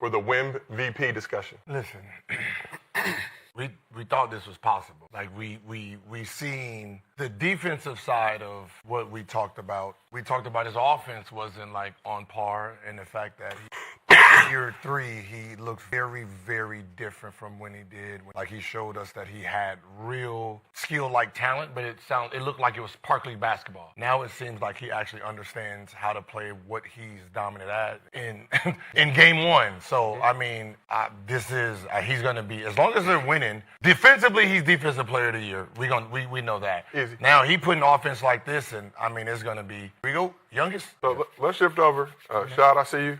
for the Wemb VP discussion. Listen, we thought this was possible. Like we seen the defensive side of what we talked about. We talked about his offense wasn't like on par, and the fact that year 3 he looks very, very different from when he did. Like he showed us that he had real skill, like talent, but it looked like it was Park League basketball. Now it seems like he actually understands how to play what he's dominant at in game 1. So I mean, he's gonna be, as long as they're winning. Defensively, he's defensive player of the year. We know that. Easy. Now he putting offense like this, and I mean it's gonna be. We go youngest. So let's shift over. Shad, I see you.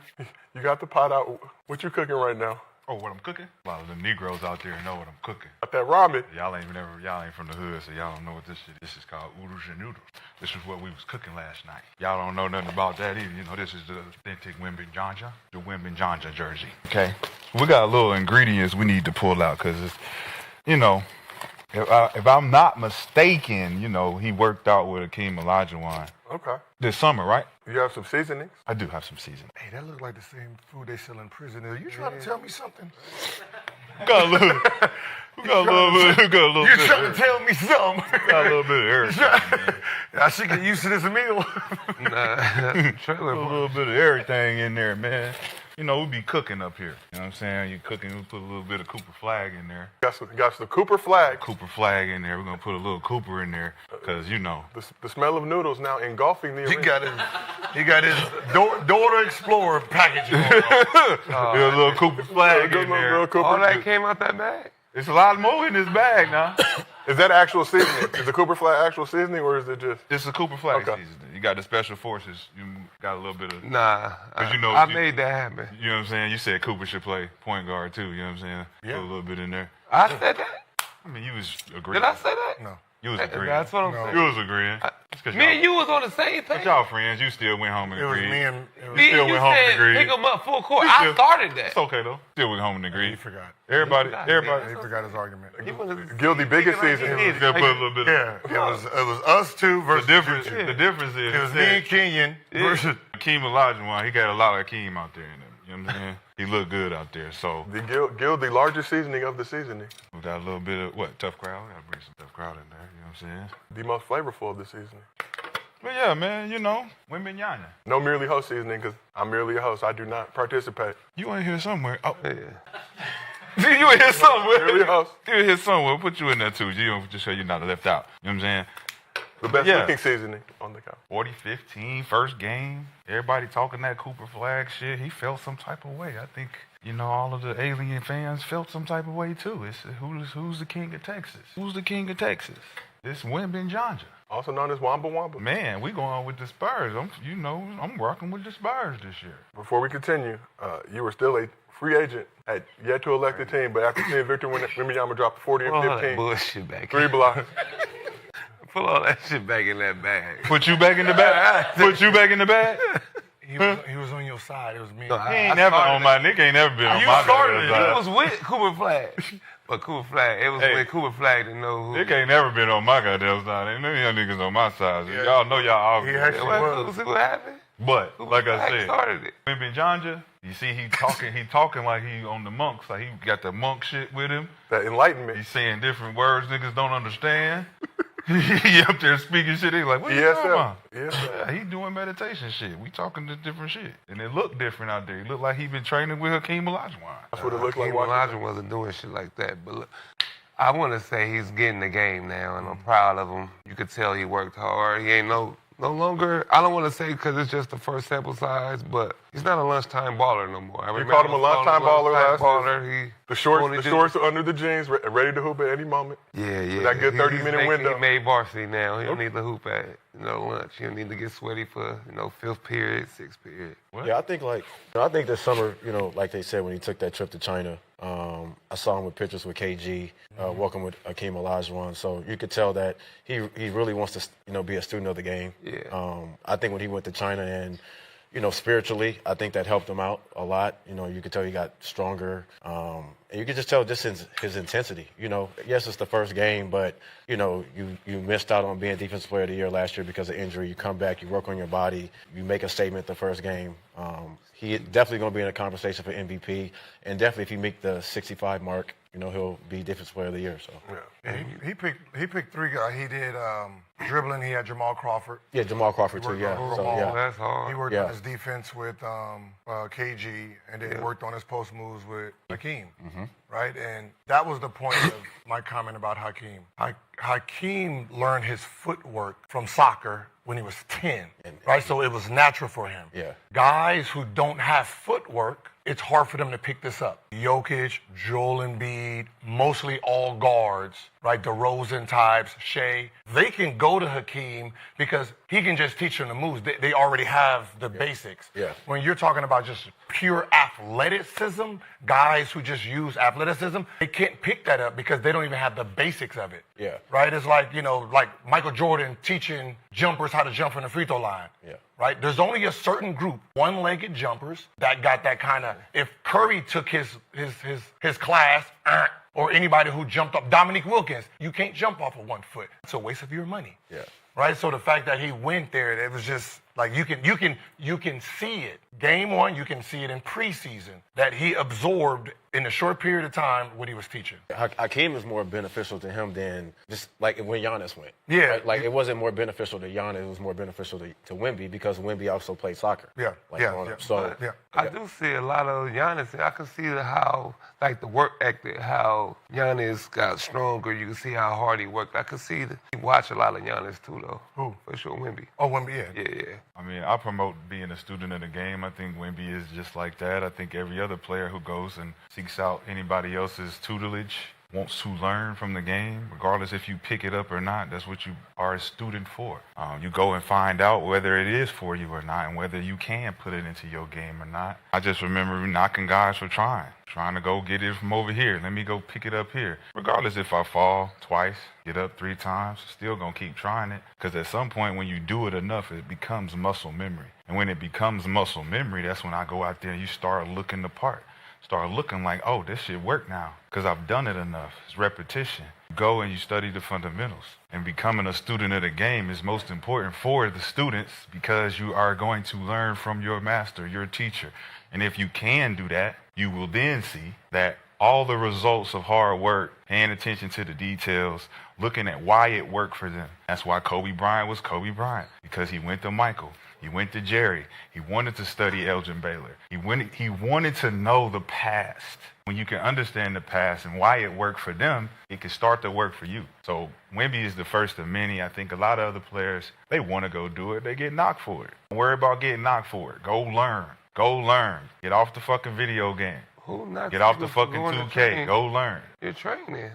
You got the pot out. What you cooking right now? Oh, what I'm cooking? A lot of the Negroes out there know what I'm cooking. Got that ramen. Y'all ain't from the hood, so y'all don't know what this shit is. This is called oodles and noodles. This is what we was cooking last night. Y'all don't know nothing about that either. You know, this is the authentic Wembanyama, the Wembanyama jersey. Okay? We got a little ingredients we need to pull out because, you know, if I'm not mistaken, you know, he worked out with Akeem Olajuwon. Okay. This summer, right? You have some seasonings? I do have some seasoning. Hey, that looks like the same food they sell in prison. Are you trying to tell me something? We got a little bit. You're trying to tell me something. Got a little bit of everything. I should get used to this meal. A little bit of everything in there, man. You know, we be cooking up here. You know what I'm saying? You cooking, we put a little bit of Cooper flag in there. Got some Cooper flag. Cooper flag in there. We're going to put a little Cooper in there because, you know. The smell of noodles now engulfing the arena. He got his Daughter Explorer package. A little Cooper flag in there. All that came out that bag? It's a lot more in this bag now. Is that actual seasoning? Is the Cooper flag actual seasoning, or is it just? It's a Cooper flag Okay. seasoning. You got the special forces. You got a little bit of. Nah, I made that happen. You know what I'm saying? You said Cooper should play point guard too. You know what I'm saying? Yeah. Put a little bit in there. I said that? I mean, you was agreeing. Did I say that? No. You was agreeing. That's what I'm saying. You was agreeing. Me and you was on the same But thing. y'all friends. You still went home and It was agreed. me and Me still and you went home and said agreed. pick them up full court. We I still- started that. It's okay though. Still went home and agreed. he forgot. Everybody. He forgot his argument. Gildy biggest seasoning. You gotta put a little bit of. Yeah, it was us two versus The difference. you two. The difference is. It was me and Kenyon versus. Akeem Olajuwon. He got a lot of Akeem out there in him. You know what I'm saying? He looked good out there. So The Gildy largest seasoning of the seasoning. we got a little bit of what? Tough crowd. We gotta bring some tough crowd in there. You know what I'm saying? The most flavorful of the seasoning. But yeah, man. You know, Wembanyama. No merely host seasoning, because I'm merely a host. I do not participate. You ain't here somewhere. Oh, Yeah. you ain't here somewhere. Merely a host. You ain't here somewhere. Put you in there too. You don't just so you're not left out. You know what I'm saying? The best Yeah. looking seasoning on the couch. 40-15, first game. Everybody talking that Cooper flag shit. He felt some type of way. I think, you know, all of the alien fans felt some type of way too. It's who's the king of Texas? Who's the king of Texas? It's Wembanyama. Also known as Wamba Wamba. Man, we going with the Spurs. I'm working with the Spurs this year. Before we continue, you were still a free agent, had yet to elect a team, but after seeing Victor Wembanyama drop 40 and Pull all that 15, bullshit back. 3 blocks. Pull all that shit back in that bag. Put you back in the bag. Put you back in the bag. He was on your side. It was me. No, He ain't never on my. Nick ain't never been on You my started it. side. It was with Cooper Flag. But Cooper Flag, it was Hey. with Cooper Flag to know who. Nick ain't never been on my goddamn side. Ain't none of y'all niggas on my side. So y'all know y'all He obvious. actually was. See what happened? But like I Flag said, started it. Wembanyama, you see he talking like he on the monks, like he got the monk shit with him. That enlightenment. He's saying different words niggas don't understand. He up there speaking shit. He's like, what you talking about? Yeah, he doing meditation shit. We talking to different shit. And it looked different out there. It looked like he been training with Hakeem Olajuwon. That's what it looked like. Hakeem Olajuwon wasn't doing shit like that. But look, I want to say he's getting the game now, and I'm proud of him. You could tell he worked hard. He ain't no longer, I don't want to say because it's just the first sample size, but he's not a lunchtime baller no more. You called him a lunchtime baller last year. The shorts are under the jeans, ready to hoop at any moment. Yeah. That good 30-minute window. He made varsity now. He don't need to hoop at lunch. He don't need to get sweaty for fifth period, sixth period. What? Yeah, I think this summer, like they said when he took that trip to China, I saw him with pictures with KG, walking with Akeem Olajuwon. So you could tell that he really wants to, be a student of the game. Yeah. I think when he went to China and, spiritually, I think that helped him out a lot. You could tell he got stronger. And you can just tell just his intensity. Yes, it's the first game, but you missed out on being Defensive Player of the Year last year because of injury. You come back, you work on your body, you make a statement the first game. He definitely going to be in a conversation for MVP, and definitely if he make the 65 mark, he'll be Defensive Player of the Year. So Yeah, he picked three guys. He did dribbling. He had Jamal Crawford. yeah, Jamal Crawford too. Yeah, on so Jamal. yeah, That's hard. He worked Yeah. on his defense with KG, and then worked on his post moves with Hakeem. Right, and that was the point of my comment about Hakeem. Hakeem learned his footwork from soccer when he was 10, right? So it was natural for him. Yeah. Guys who don't have footwork, it's hard for them to pick this up. Jokic, Joel Embiid, mostly all guards, right? DeRozan types, Shea, they can go to Hakeem because he can just teach them the moves. They already have the basics. Yeah. When you're talking about just pure athleticism, guys who just use athleticism, they can't pick that up because they don't even have the basics of it. Yeah. Right? It's like, like Michael Jordan teaching jumpers how to jump from the free throw line. Yeah. Right? There's only a certain group, one-legged jumpers, that got that kind of. If Curry took his class, or anybody who jumped up, Dominique Wilkins, you can't jump off of 1 foot. It's a waste of your money. Yeah. Right? So the fact that he went there, it was just like you can see it. Game one, you can see it in preseason that he absorbed in a short period of time what he was teaching. Hakeem is more beneficial to him than just like when Giannis went. Yeah. Right? Like it wasn't more beneficial to Giannis, it was more beneficial to Wemby because Wemby also played soccer. Yeah. Like, Yeah. growing Yeah. up. So Yeah. I do see a lot of Giannis. I can see how, like the work ethic, how Giannis got stronger. You can see how hard he worked. I could see watch a lot of Giannis too, though. Who? For sure, Wemby. Oh, Wemby, yeah. Yeah. I mean, I promote being a student of the game. I think Wemby is just like that. I think every other player who goes and seeks out anybody else's tutelage wants to learn from the game, regardless if you pick it up or not. That's what you are a student for. You go and find out whether it is for you or not and whether you can put it into your game or not. I just remember knocking guys for trying to go get it from over here. Let me go pick it up here. Regardless if I fall twice, get up 3 times, still gonna keep trying it. Because at some point when you do it enough, it becomes muscle memory. And when it becomes muscle memory, that's when I go out there and you start looking the part. Start looking like, oh, this shit work now because I've done it enough. It's repetition. You go and you study the fundamentals. And becoming a student of the game is most important for the students because you are going to learn from your master, your teacher. And if you can do that, you will then see that all the results of hard work, paying attention to the details, looking at why it worked for them. That's why Kobe Bryant was Kobe Bryant, because he went to Michael. He went to Jerry. He wanted to study Elgin Baylor. He wanted to know the past. When you can understand the past and why it worked for them, it can start to work for you. So Wemby is the first of many. I think a lot of other players, they want to go do it. They get knocked for it. Don't worry about getting knocked for it. Go learn. Go learn. Get off the fucking video game. Who knocks Get off the people for fucking going to 2K. train? Go learn. You're training.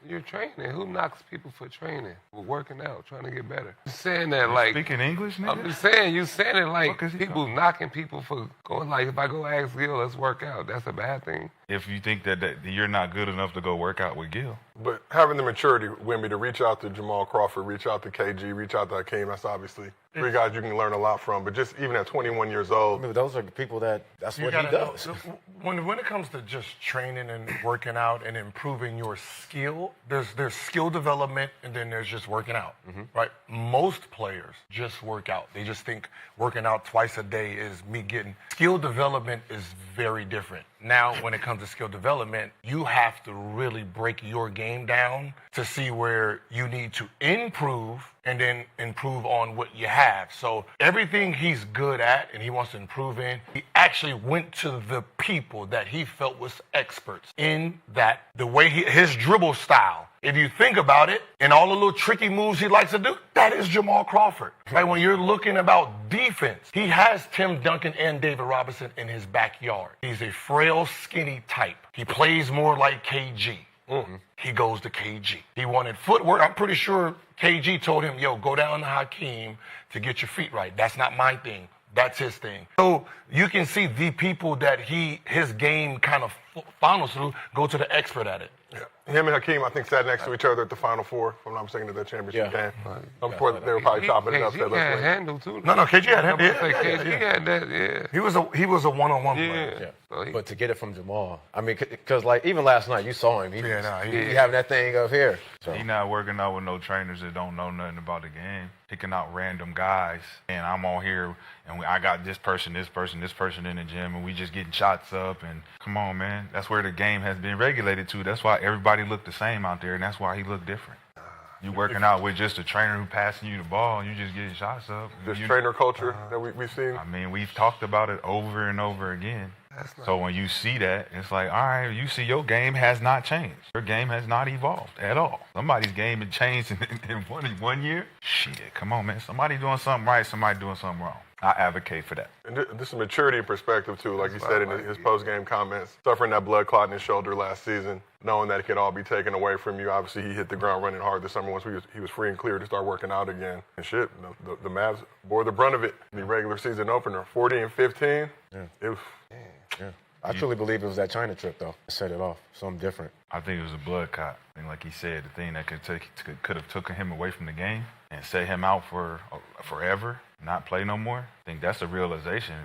You're training. Who knocks people for training? For working out, trying to get better. You're saying that like. Speaking English, nigga? I'm just saying, you saying it like Fuck is he people knocking people for going, like, if I go ask Gil, let's work out. That's a bad thing. If you think that you're not good enough to go work out with Gil. But having the maturity, Wemby, to reach out to Jamal Crawford, reach out to KG, reach out to Hakeem, that's obviously 3 guys you can learn a lot from. But just even at 21 years old, I mean, those are the people that's You what he gotta know, does. when it comes to just training and working out and improving your skill, there's skill development and then there's just working out, right? Most players just work out. They just think working out twice a day is me getting. Skill development is very different. Now, when it comes to skill development, you have to really break your game down to see where you need to improve and then improve on what you have. So everything he's good at and he wants to improve in, he actually went to the people that he felt was experts in that, the way his dribble style. If you think about it, and all the little tricky moves he likes to do, that is Jamal Crawford. Right? When you're looking about defense, he has Tim Duncan and David Robinson in his backyard. He's a frail, skinny type. He plays more like KG. He goes to KG. He wanted footwork. I'm pretty sure KG told him, yo, go down to Hakeem to get your feet right. That's not my thing. That's his thing. So you can see the people that his game kind of funnels through go to the expert at it. Yeah. Him and Hakeem, I think, sat next to each other at the Final Four, if I'm not mistaken, at that championship Yeah. game. Before they were probably chopping it up. KG There, had let's wait. handle too. No, KG had him. KG had that. Yeah. He was a one-on-one player. Yeah. So But to get it from Jamal, I mean, because like even last night you saw him. He having that thing up here. So. He not working out with no trainers that don't know nothing about the game. Picking out random guys, and I'm on here, and I got this person in the gym, and we just getting shots up. And come on, man, that's where the game has been regulated to. That's why everybody looked the same out there, and that's why he looked different. You working out with just a trainer who passing you the ball, and you just getting shots up. This trainer culture that we've seen. I mean, we've talked about it over and over again. So when you see that, it's like, all right, you see your game has not changed. Your game has not evolved at all. Somebody's game has changed in 1 year. Shit, come on, man. Somebody doing something right, somebody doing something wrong. I advocate for that. And this is maturity and perspective, too. Like you said in his post-game comments, suffering that blood clot in his shoulder last season, knowing that it could all be taken away from you. Obviously, he hit the ground running hard this summer once he was free and clear to start working out again. And shit, the Mavs bore the brunt of it in the regular season opener. 40-15. Yeah. Yeah. I truly believe it was that China trip, though. It set it off. Something different. I think it was a blood clot. And like he said, the thing that could have taken him away from the game and set him out for forever, not play no more. I think that's a realization,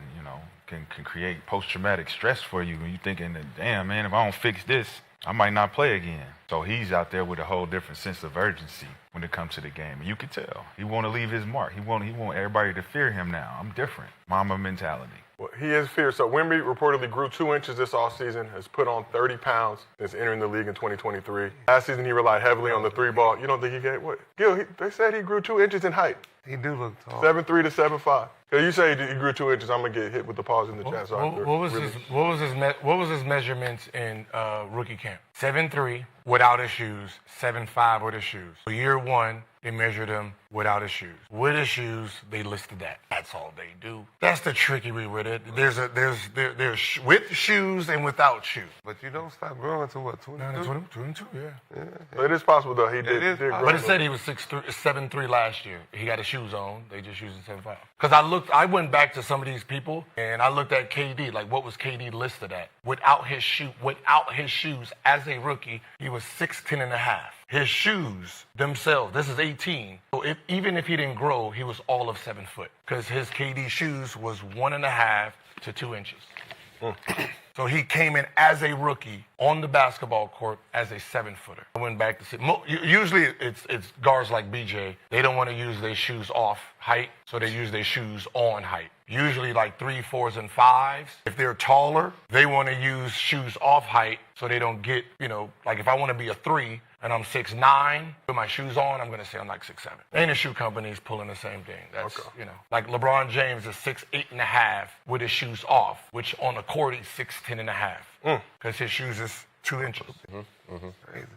can create post-traumatic stress for you when you're thinking that, damn, man, if I don't fix this, I might not play again. So he's out there with a whole different sense of urgency when it comes to the game. And you can tell. He want to leave his mark. He want everybody to fear him now. I'm different. Mama mentality. Well, he is fierce. So Wemby reportedly grew 2 inches this offseason, has put on 30 pounds since entering the league in 2023. Last season, he relied heavily on the three ball. You don't think he get what? Gil, they said he grew 2 inches in height. He do look tall. 7'3" to 7'5". So you say he grew 2 inches, I'm gonna get hit with the pause in the chat. So What was his measurements in rookie camp? 7'3" without his shoes, 7'5" with his shoes. So year one, they measured him without his shoes. With his shoes, they listed that. That's all they do. That's the trickery with it. There's with shoes and without shoes. But you don't stop growing to what, 22? 22, yeah. So it is possible though. He did grow. But it said he was 7'3" last year. He got his shoes on. They just using 7'5". Because I went back to some of these people and I looked at KD. Like, what was KD listed at? Without his shoes as a rookie, he was 6'10" and a half. His shoes themselves, this is 18. So even if he didn't grow, he was all of 7 foot. Because his KD shoes was 1.5 to 2 inches. So he came in as a rookie on the basketball court as a 7-footer. I went back to see. Usually it's guards like BJ. They don't want to use their shoes off height, so they use their shoes on height. Usually like 3, 4s, and 5s. If they're taller, they want to use shoes off height so they don't get, like if I want to be a 3 and I'm 6'9", with my shoes on, I'm going to say I'm like 6'7". And the shoe company's pulling the same thing. That's, like LeBron James is 6'8" and a half with his shoes off, which on the court he's 6'10" and a half. Because his shoes is 2 inches.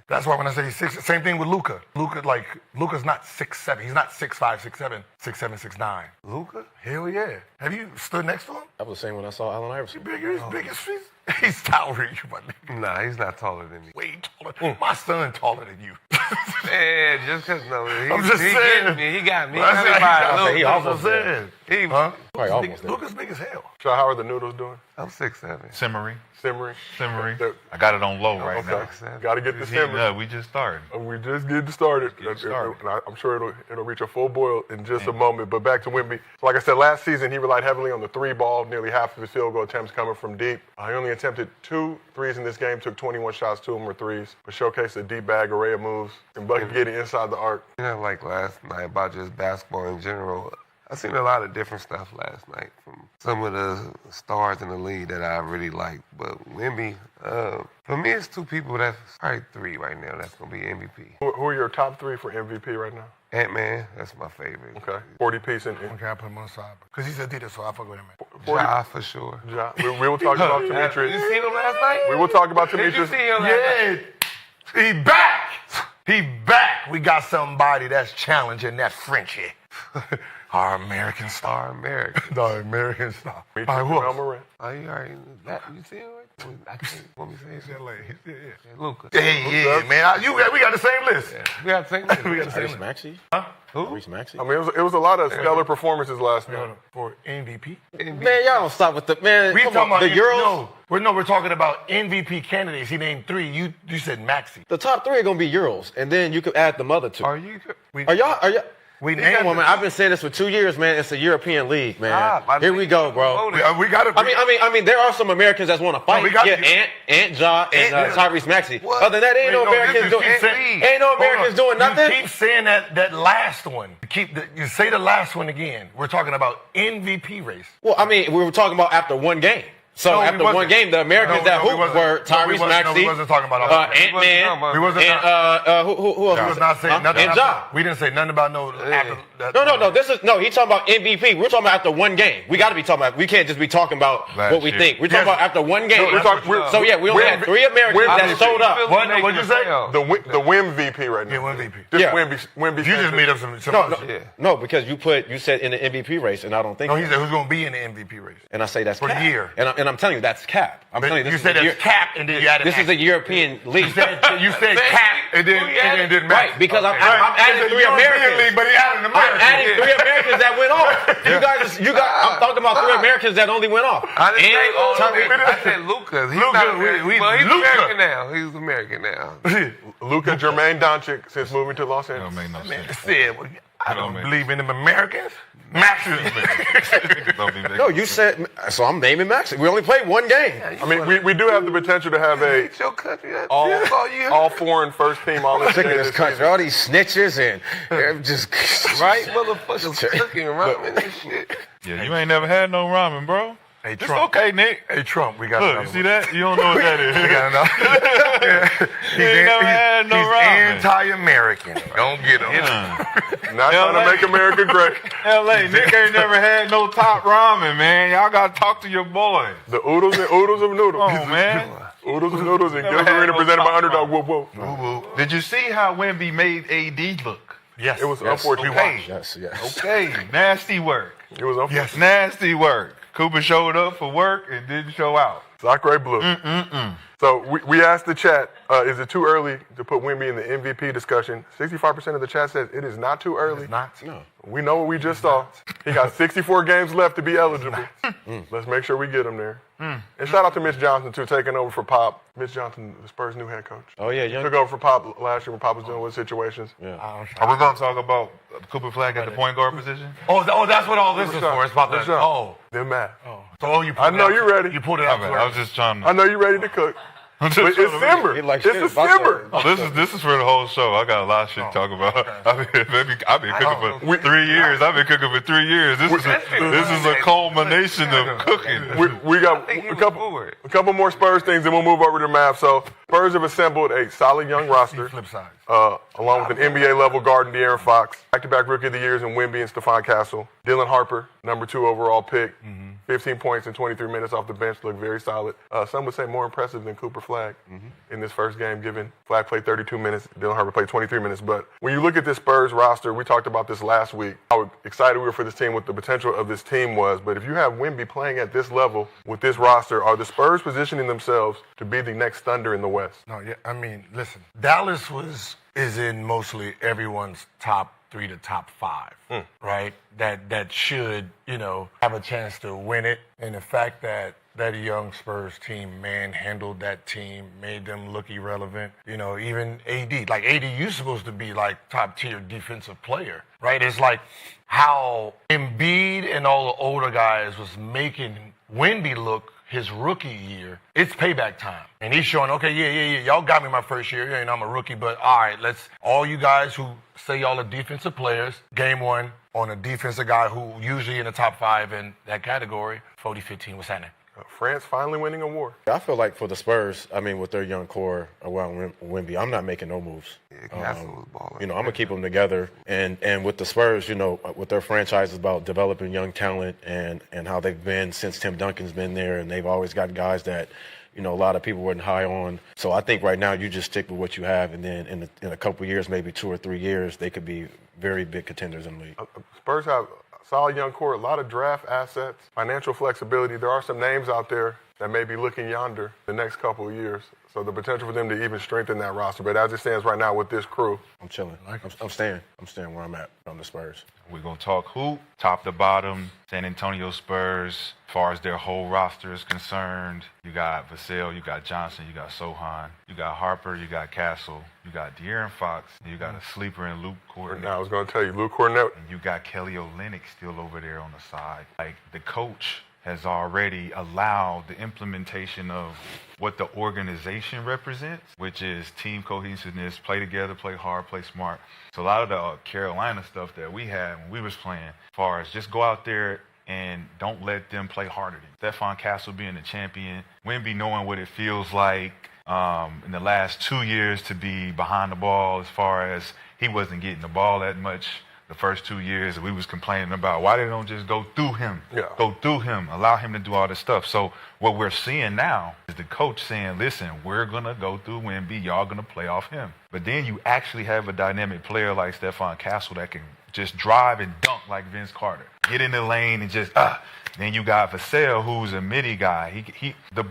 That's why when I say he's 6, same thing with Luka. Luka's not 6'7". He's not 6'5", 6'7", 6'7", 6'9". Luka? Hell yeah. Have you stood next to him? I was the same when I saw Allen Iverson. He's big as he's taller than you, my nigga. Nah, he's not taller than me. Way taller. My son taller than you. Man, just because I'm just saying. He got me. He almost said. Probably almost there. Luka's big as hell. So how are the noodles doing? I'm 6'7". Simmering. Simmering. I got it on low right now. Got to get the simmering. Yeah, we just started. We just getting started. And I'm sure it'll reach a full boil in just a moment. But back to Wemby. So like I said, last season he relied heavily on the three ball. Nearly half of his field goal attempts coming from deep. He only attempted 2 threes in this game. Took 21 shots, 2 of them were threes. But showcased a deep bag array of moves and bucket getting inside the arc. Like last night about just basketball in general. I seen a lot of different stuff last night from some of the stars in the league that I really liked. But Wemby, for me, it's 2 people that's probably 3 right now that's going to be MVP. Who are your top 3 for MVP right now? Ant-Man, that's my favorite. Okay. 40 piece in. Okay, I put him on the side. Because he's Adidas, so I fuck with him. Ja, for sure. Ja. We will talk about Demetrius. You seen him last night? We will talk about Did you Demetrius. see him last night? He back. He back. We got somebody that's challenging that Frenchie. Our American star. Our American. The American star. Me All right, who too, else? Morant. Oh, you already you see it? I can't. Let me say it. Yeah. Lucas. Yeah, man. We got the same list. We got to think. We got the same Tyrese list. Maxey? Huh? Tyrese Maxey? I mean, it was a lot of stellar performances last night. For MVP? Man, y'all don't stop with the man. We come talking on, about the Euros. We're talking about MVP candidates. He named 3. You said Maxey. The top 3 are gonna be Euros, and then you could add the other 2. Are you? Are y'all? We Come named on, man. I've been saying this for 2 years, man. It's a European league, man. Here we go, bro. We got to. I mean, there are some Americans that want to fight. we got Ant, Ja, and Tyrese Maxey. Other than that, ain't no Americans doing nothing. You keep saying that last one. You say the last one again. We're talking about MVP race. Well, I mean, we were talking about after one game. So No, we after wasn't. one game, the Americans that hooped were Tyrese Maxey, we wasn't talking about all that. Ant-Man, We wasn't and who else? We was not saying nothing. And Ja. We didn't say nothing about no. After that. No. He's talking about MVP. We're talking about after one game. We got to be talking about. We can't just be talking about Last what we year. think. We're talking about after one game. We only had 3 Americans that showed up. What'd you say? The Wim VP right now. Yeah, Wemby. Just Yeah. Wemby. You just made up some. No, because you said in the MVP race, and I don't think. No, he said who's going to be in the MVP race. And I say that's For the cap. year. And I'm telling you that's cap. I'm telling you You this said is a that's cap, and then you added. This is a European league. You said cap, and then it didn't matter. Right, because I'm adding 3 Americans. But he added an I'm adding American. 3 Americans that went off. You guys. I'm talking about 3 Americans that only went off. I didn't say all of Tyrese- it. I said Lucas. He's Luka, not American. Well, he's Luka. American now. He's American now. Luka Jermaine Doncic since moving to Los That don't Angeles. make no Man, sense. said, I don't man. believe in them Americans. Maxes. Don't be No, you said. So I'm naming Maxey. We only played one game. I mean, we do have the potential to have a It's your country. That's all, all you have. all foreign first team all Sick of this country. All these snitches and they're just Right? Motherfuckers cooking ramen and shit. Yeah, you ain't never had no ramen, bro. Hey, It's Trump. okay, Nick. Hey, Trump, we got Look, another you see one. that? You don't know what that is. We got another. You ain't never had no he's ramen. anti-American. Don't get him. Not trying to LA. make America great. LA, Nick ain't never had no top ramen, man. Y'all gotta talk to your boy. The oodles and oodles of noodles. Oh, man. Oodles and noodles and Never Gil's had Arena no presented by top Underdog. ramen. Whoa, whoa. Did you see how Wemby made AD look? Yes. It was Yes. unfortunate. Okay. yes. Okay, nasty work. It was unfortunate. Nasty work. Cooper showed up for work and didn't show out. Sacre Blue. So we asked the chat, is it too early to put Wemby in the MVP discussion? 65% of the chat says it is not too early. It's not. No. We know what we just saw. He got 64 games left to be eligible. Let's make sure we get him there. And shout out to Mitch Johnson, too, taking over for Pop. Mitch Johnson, the Spurs' new head coach. Oh yeah, young. Took over for Pop last year when Pop was dealing with situations. Yeah. Are we gonna talk about Cooper Flag at the point guard position? Oh, that's what all this is for. It's about What's the. up? Oh. Then Matt. So you. I know you're ready. You pulled it I out. mean, I was just trying I to. know you're ready to cook. I'm But just it's trying to- Simber. He like It's shit. a Simber. Oh, this is for the whole show. I got a lot of shit to talk about. I've been cooking for 3 years. I've been cooking for 3 years. This is a culmination of cooking. We got think he a was couple, forward. a couple more Spurs things, and we'll move over to math. So Spurs have assembled a solid young roster, Flip sides. along with an NBA-level guard in De'Aaron Fox, back-to-back Rookie of the Years in Wemby and Stephon Castle, Dylan Harper, number 2 overall pick, 15 points in 23 minutes off the bench, looked very solid. Some would say more impressive than Cooper Flag in this first game, given Flag played 32 minutes, Dylan Harper played 23 minutes. But when you look at this Spurs roster, we talked about this last week, how excited we were for this team, what the potential of this team was. But if you have Wemby playing at this level with this roster, are the Spurs positioning themselves to be the next Thunder in the West? No, yeah. I mean, listen. Dallas is in mostly everyone's top 3 to top 5, right? That should, have a chance to win it. And the fact that that young Spurs team manhandled that team, made them look irrelevant. Even AD. Like, AD, you supposed to be, like, top-tier defensive player, right? It's like how Embiid and all the older guys was making Wemby look his rookie year. It's payback time. And he's showing, okay, yeah. Y'all got me my first year, and I'm a rookie, but all right, all you guys who say y'all are defensive players, game 1 on a defensive guy who usually in the top 5 in that category, 40-15, what's happening? France finally winning a war. I feel like for the Spurs, I mean, with their young core around Wemby, I'm not making no moves. Castle was balling. I'm gonna keep them together, and with the Spurs, with their franchise is about developing young talent and how they've been since Tim Duncan's been there, and they've always got guys that a lot of people weren't high on. So I think right now you just stick with what you have, and then in a couple years, maybe 2 or 3 years, they could be very big contenders in the league. Spurs have solid young core, a lot of draft assets, financial flexibility. There are some names out there that may be looking yonder the next couple of years. So the potential for them to even strengthen that roster. But as it stands right now with this crew, I'm chilling. I'm staying. I'm staying where I'm at from the Spurs. We're going to talk hoop, top to bottom, San Antonio Spurs. As far as their whole roster is concerned, you got Vassell, you got Johnson, you got Sohan, you got Harper, you got Castle, you got De'Aaron Fox, and you got a sleeper in Luke Cornett. now I was going to tell you, Luke Cornett. And you got Kelly Olynyk still over there on the side. Like, the coach has already allowed the implementation of what the organization represents, which is team cohesiveness, play together, play hard, play smart. So a lot of the Carolina stuff that we had when we was playing, as far as just go out there and don't let them play harder than Stephon Castle being the champion, Wemby knowing what it feels like in the last 2 years to be behind the ball, as far as he wasn't getting the ball that much the first 2 years. We was complaining about why they don't just go through him, go through him, allow him to do all this stuff. So what we're seeing now is the coach saying, listen, we're going to go through Wemby, y'all going to play off him. But then you actually have a dynamic player like Stephon Castle that can just drive and dunk like Vince Carter. Get in the lane and just, Then you got Vassell, who's a midi guy.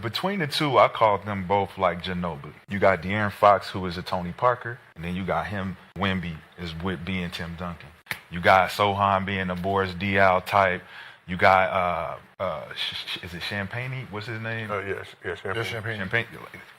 Between the two, I call them both like Ginobili. You got De'Aaron Fox, who is a Tony Parker, and then you got him, Wemby, is with being Tim Duncan. You got Sohan being a Boris Diaw type. You got, is it Champagne? What's his name? Champagne.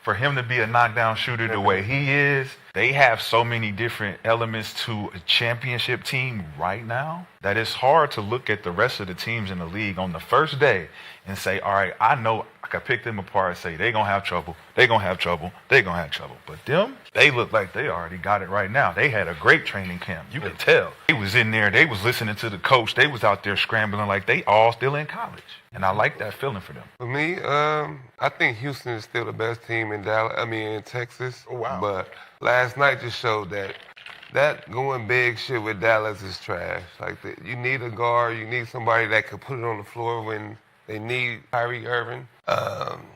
For him to be a knockdown shooter the way he is, they have so many different elements to a championship team right now that it's hard to look at the rest of the teams in the league on the first day and say, all right, I know I can pick them apart and say they're going to have trouble, they're going to have trouble, they're going to have trouble. But them, they look like they already got it right now. They had a great training camp. You can tell. They was in there. They was listening to the coach. They was out there scrambling like they all still in college. And I like that feeling for them. For me, I think Houston is still the best team in in Texas. Oh, wow. But last night just showed that going big shit with Dallas is trash. You need a guard. You need somebody that could put it on the floor when they need Kyrie Irving.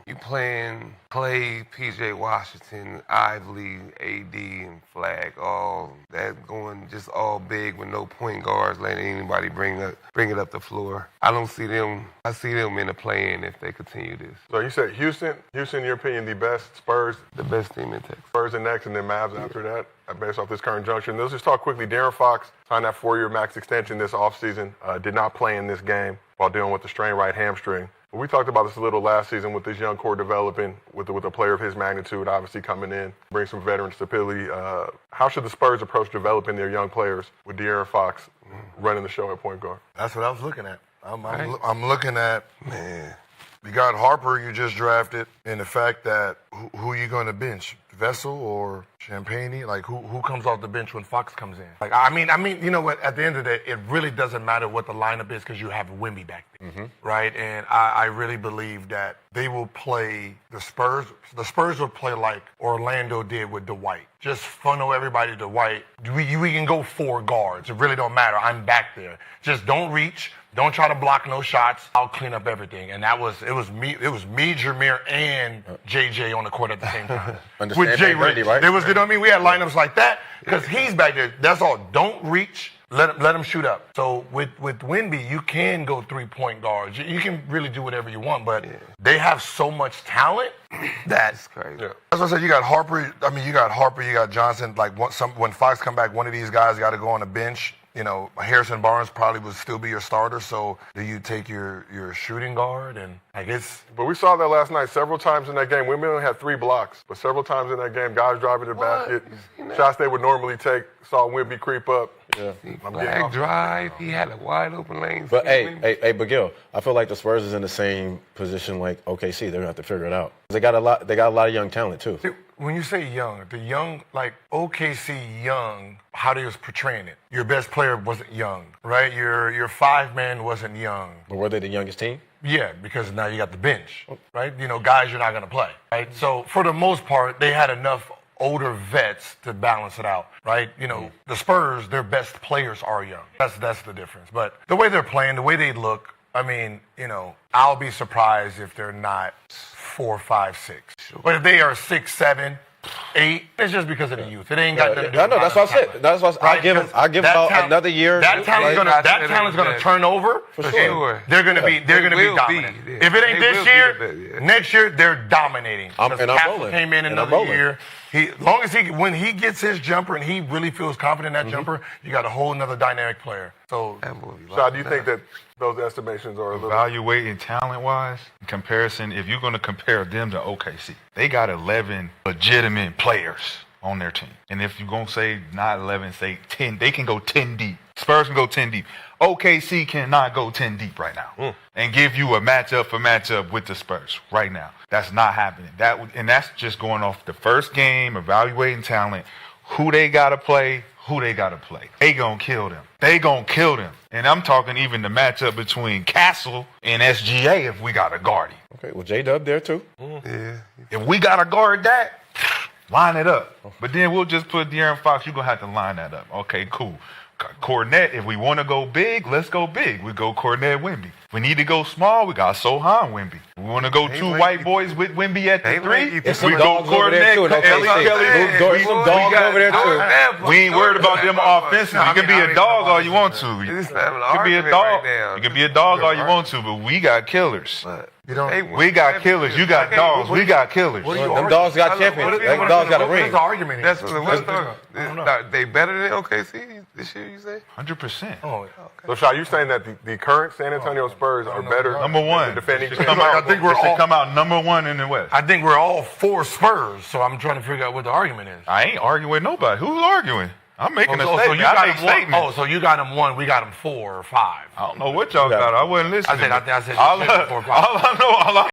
You playing Clay, P.J. Washington, Ively, AD, and Flag, all that going just all big with no point guards letting anybody bring it up the floor. I don't see them. I see them in the play-in if they continue this. So you said Houston, in your opinion, the best, Spurs? The best team in Texas. Spurs and next, and then Mavs after that, based off this current junction. Let's just talk quickly. De'Aaron Fox signed that 4-year max extension this offseason, did not play in this game while dealing with the strained right hamstring. We talked about this a little last season with this young core developing, with a player of his magnitude obviously coming in, bring some veteran stability. How should the Spurs approach developing their young players with De'Aaron Fox running the show at point guard? That's what I was looking at. I'm looking at, man, you got Harper you just drafted, and the fact that who you going to bench? Vessel or Champagne? Like, who comes off the bench when Fox comes in? Like, I mean, you know what? At the end of the day, it really doesn't matter what the lineup is because you have Wemby back there, right? And I really believe that they will play the Spurs. The Spurs will play like Orlando did with Dwight. Just funnel everybody to Dwight. We can go 4 guards. It really don't matter. I'm back there. Just don't reach. Don't try to block no shots. I'll clean up everything. And it was me, Jameer, and JJ on the court at the same time. With Jay Ray, right? There was, you know what I mean? We had lineups like that because he's back there. That's all. Don't reach. Let him shoot up. So with Wemby, you can go 3-point guards. You can really do whatever you want, but they have so much talent that's crazy. Yeah. That's what I said. You got Harper. I mean, you got Johnson. Like when Fox come back, one of these guys got to go on the bench. You know, Harrison Barnes probably would still be your starter. So do you take your shooting guard and I guess? But we saw that last night several times in that game. Wemby only had 3 blocks, but several times in that game, guys driving the basket, shots they would normally take, saw Wemby creep up. Yeah. Flag drive. He had a wide open lane. But but Gil, I feel like the Spurs is in the same position like OKC. They're gonna have to figure it out. They got a lot of young talent too. When you say young, the young, like OKC young, how they was portraying it. Your best player wasn't young, right? Your 5-man wasn't young. But were they the youngest team? Yeah, because now you got the bench, right? You know, guys you're not gonna play, right? So for the most part, they had enough older vets to balance it out, right? You know, the Spurs, their best players are young. That's the difference. But the way they're playing, the way they look, I mean, you know, I'll be surprised if they're not 4, 5, 6. But if they are 6, 7, 8. It's just because of the youth. It ain't got nothing to do with I know. That's what I said. talent. That's what I give him. I give him another year. That talent's gonna turn over. For sure. They're gonna be will dominant. be, yeah. If it ain't They this will be year, the best, yeah. next year they're dominating. And I'm Castle rolling. came in And I'm another rolling. year. Long as when he gets his jumper and he really feels confident in that jumper, you got a whole another dynamic player. So, Shaw, do you think that those estimations are a little? Evaluating talent-wise, in comparison, if you're going to compare them to OKC, they got 11 legitimate players on their team. And if you're going to say not 11, say 10, they can go 10 deep. Spurs can go 10 deep. OKC cannot go 10 deep right now and give you a matchup for matchup with the Spurs right now. That's not happening. And that's just going off the first game, evaluating talent, who they got to play, who they got to play. They going to kill them. They going to kill them. And I'm talking even the matchup between Castle and SGA if we got to guard him. Okay, well, J-Dub there too. Yeah. If we got to guard that, line it up. But then we'll just put De'Aaron Fox. You're going to have to line that up. Okay, cool. Cornette, if we want to go big, let's go big. We go Cornette, Wemby. We need to go small, we got Sohan, Wemby. We want to go two white boys with Wemby at the 3. There's We some go dogs over there too. Kelly. There's some dogs over there too. We ain't worried about them offensively. You can be a dog all you want to. You This is having an can be a argument dog. right now. You can be a dog all you want to, but we got killers. you don't. We got killers. You got dogs. We got killers. Them dogs got champions. Them dogs got a What is ring. the argument here? That's they better than OKC this year, you say? 100%. Oh, So, Shaw, you saying that the current San Antonio Spurs are better Number than one. the defending Should come out, I think we're should all- come out number 1 in the West. I think we're all for Spurs, so I'm trying to figure out what the argument is. I ain't arguing with nobody. Who's arguing? I'm making a So statement. you I got make him 1. statements. Oh, so you got him 1. We got him 4 or 5. I don't know what y'all got. I wasn't listening. I said all, you said 4 or 5. all I know,